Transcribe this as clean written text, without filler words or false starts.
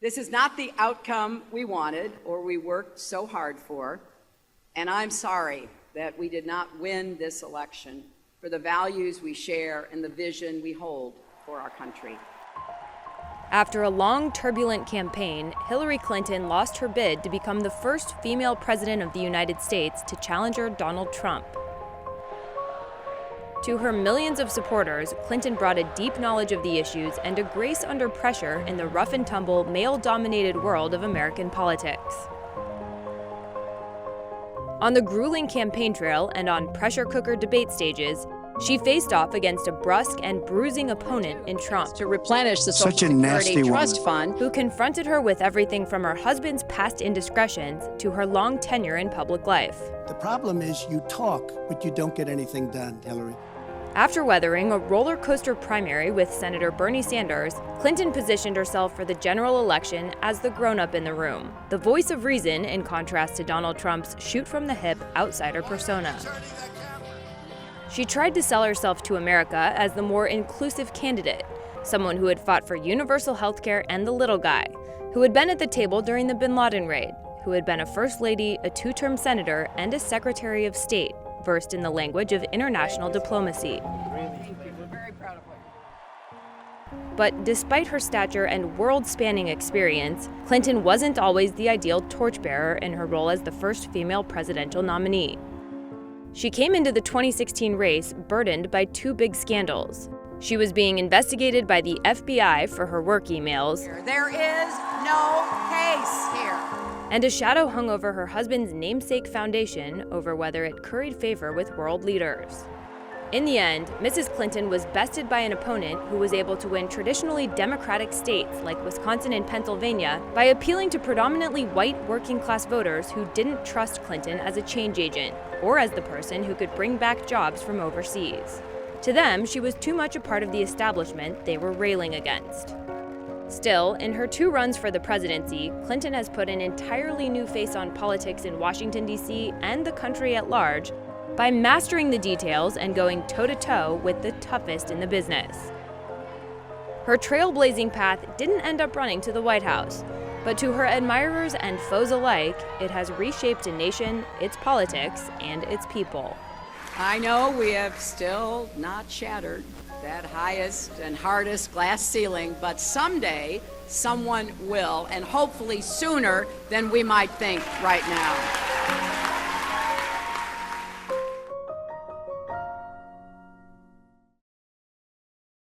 This is not the outcome we wanted or we worked so hard for, and I'm sorry that we did not win this election for the values we share and the vision we hold for our country. After a long, turbulent campaign, Hillary Clinton lost her bid to become the first female president of the United States to challenger Donald Trump. To her millions of supporters, Clinton brought a deep knowledge of the issues and a grace under pressure in the rough-and-tumble, male-dominated world of American politics. On the grueling campaign trail and on pressure cooker debate stages, she faced off against a brusque and bruising opponent in Trump, to replenish the Social Security Trust Fund, who confronted her with everything from her husband's past indiscretions to her long tenure in public life. The problem is you talk, but you don't get anything done, Hillary. After weathering a roller coaster primary with Senator Bernie Sanders, Clinton positioned herself for the general election as the grown-up in the room, the voice of reason in contrast to Donald Trump's shoot-from-the-hip outsider persona. She tried to sell herself to America as the more inclusive candidate, someone who had fought for universal health care and the little guy, who had been at the table during the bin Laden raid, who had been a first lady, a two-term senator, and a secretary of state, versed in the language of international diplomacy. But despite her stature and world-spanning experience, Clinton wasn't always the ideal torchbearer in her role as the first female presidential nominee. She came into the 2016 race burdened by two big scandals. She was being investigated by the FBI for her work emails. There is no case here. And a shadow hung over her husband's namesake foundation over whether it curried favor with world leaders. In the end, Mrs. Clinton was bested by an opponent who was able to win traditionally Democratic states like Wisconsin and Pennsylvania by appealing to predominantly white working-class voters who didn't trust Clinton as a change agent or as the person who could bring back jobs from overseas. To them, she was too much a part of the establishment they were railing against. Still, in her two runs for the presidency, Clinton has put an entirely new face on politics in Washington, D.C. and the country at large by mastering the details and going toe-to-toe with the toughest in the business. Her trailblazing path didn't end up running to the White House, but to her admirers and foes alike, it has reshaped a nation, its politics, and its people. I know we have still not shattered that highest and hardest glass ceiling, but someday someone will, and hopefully sooner than we might think right now.